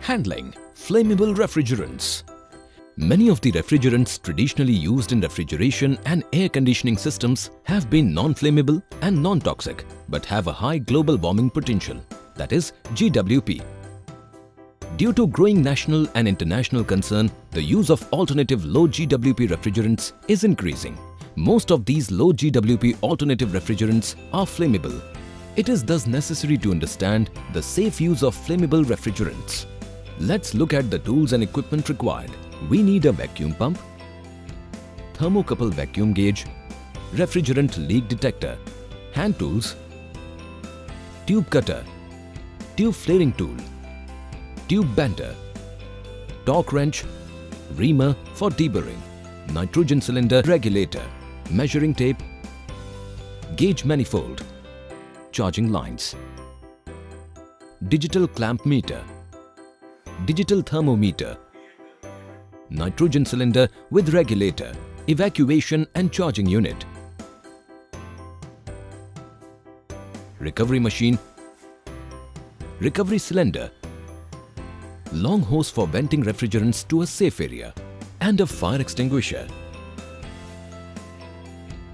Handling flammable refrigerants. Many of the refrigerants traditionally used in refrigeration and air conditioning systems have been non-flammable and non-toxic but have a high global warming potential, that is GWP. Due to growing national and international concern, the use of alternative low GWP refrigerants is increasing. Most of these low GWP alternative refrigerants are flammable. It is thus necessary to understand the safe use of flammable refrigerants. Let's look at the tools and equipment required. We need a vacuum pump, thermocouple vacuum gauge, refrigerant leak detector, hand tools, tube cutter, tube flaring tool, tube bender, torque wrench, reamer for deburring, nitrogen cylinder regulator, measuring tape, gauge manifold, charging lines, digital clamp meter, digital thermometer, nitrogen cylinder with regulator, evacuation and charging unit, recovery machine, recovery cylinder, long hose for venting refrigerants to a safe area, and a fire extinguisher.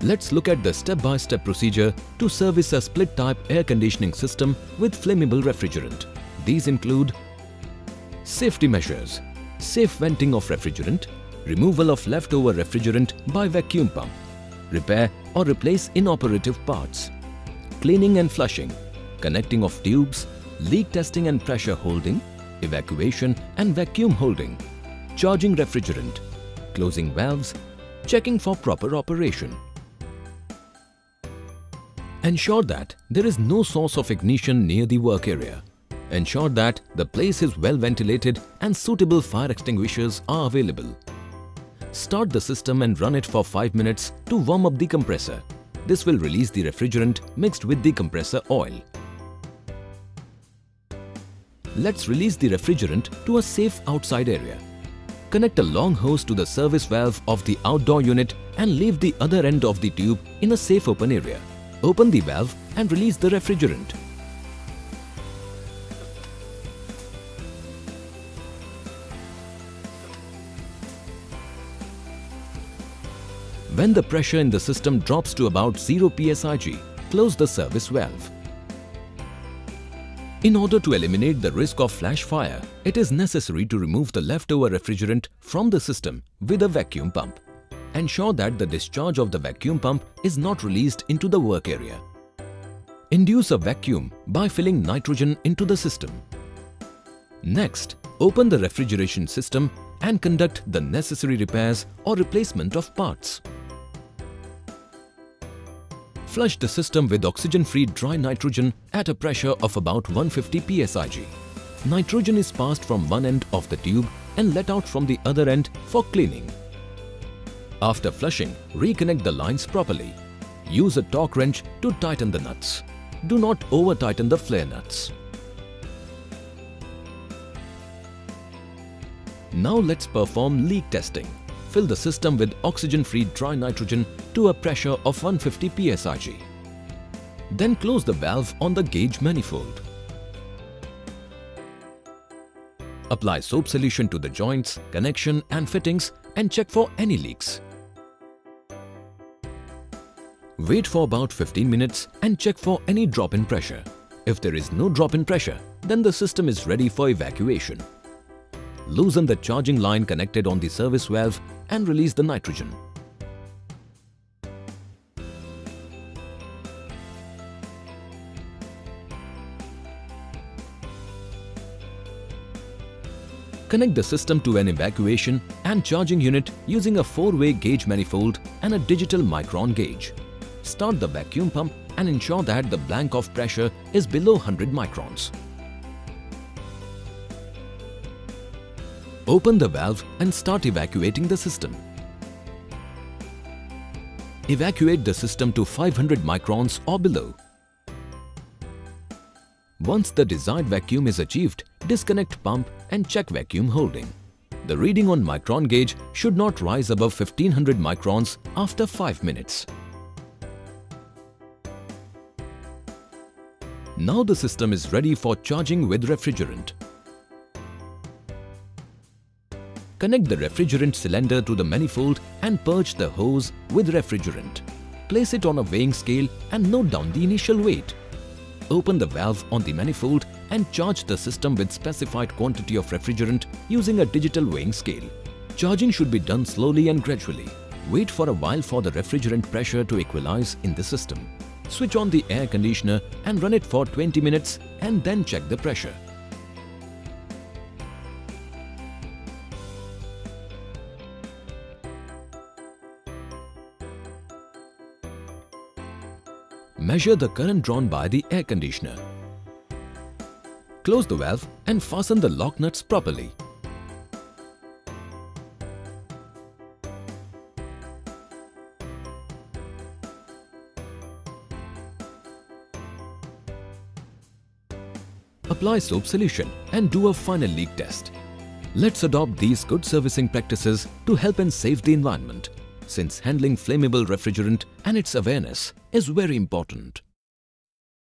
Let's look at the step-by-step procedure to service a split-type air conditioning system with flammable refrigerant. These include safety measures, safe venting of refrigerant, removal of leftover refrigerant by vacuum pump, repair or replace inoperative parts, cleaning and flushing, connecting of tubes, leak testing and pressure holding, evacuation and vacuum holding, charging refrigerant, closing valves, checking for proper operation. Ensure that there is no source of ignition near the work area. Ensure that the place is well ventilated and suitable fire extinguishers are available. Start the system and run it for 5 minutes to warm up the compressor. This will release the refrigerant mixed with the compressor oil. Let's release the refrigerant to a safe outside area. Connect a long hose to the service valve of the outdoor unit and leave the other end of the tube in a safe open area. Open the valve and release the refrigerant. When the pressure in the system drops to about 0 psig, close the service valve. In order to eliminate the risk of flash fire, it is necessary to remove the leftover refrigerant from the system with a vacuum pump. Ensure that the discharge of the vacuum pump is not released into the work area. Induce a vacuum by filling nitrogen into the system. Next, open the refrigeration system and conduct the necessary repairs or replacement of parts. Flush the system with oxygen-free dry nitrogen at a pressure of about 150 psig. Nitrogen is passed from one end of the tube and let out from the other end for cleaning. After flushing, reconnect the lines properly. Use a torque wrench to tighten the nuts. Do not over-tighten the flare nuts. Now let's perform leak testing. Fill the system with oxygen-free dry nitrogen to a pressure of 150 psig. Then close the valve on the gauge manifold. Apply soap solution to the joints, connection and fittings and check for any leaks. Wait for about 15 minutes and check for any drop in pressure. If there is no drop in pressure, then the system is ready for evacuation. Loosen the charging line connected on the service valve and release the nitrogen. Connect the system to an evacuation and charging unit using a 4-way gauge manifold and a digital micron gauge. Start the vacuum pump and ensure that the blank off pressure is below 100 microns. Open the valve and start evacuating the system. Evacuate the system to 500 microns or below. Once the desired vacuum is achieved, disconnect pump and check vacuum holding. The reading on micron gauge should not rise above 1500 microns after 5 minutes. Now the system is ready for charging with refrigerant. Connect the refrigerant cylinder to the manifold and purge the hose with refrigerant. Place it on a weighing scale and note down the initial weight. Open the valve on the manifold and charge the system with specified quantity of refrigerant using a digital weighing scale. Charging should be done slowly and gradually. Wait for a while for the refrigerant pressure to equalize in the system. Switch on the air conditioner and run it for 20 minutes and then check the pressure. Measure the current drawn by the air conditioner. Close the valve and fasten the lock nuts properly. Apply soap solution and do a final leak test. Let's adopt these good servicing practices to help and save the environment, since handling flammable refrigerant and its awareness is very important.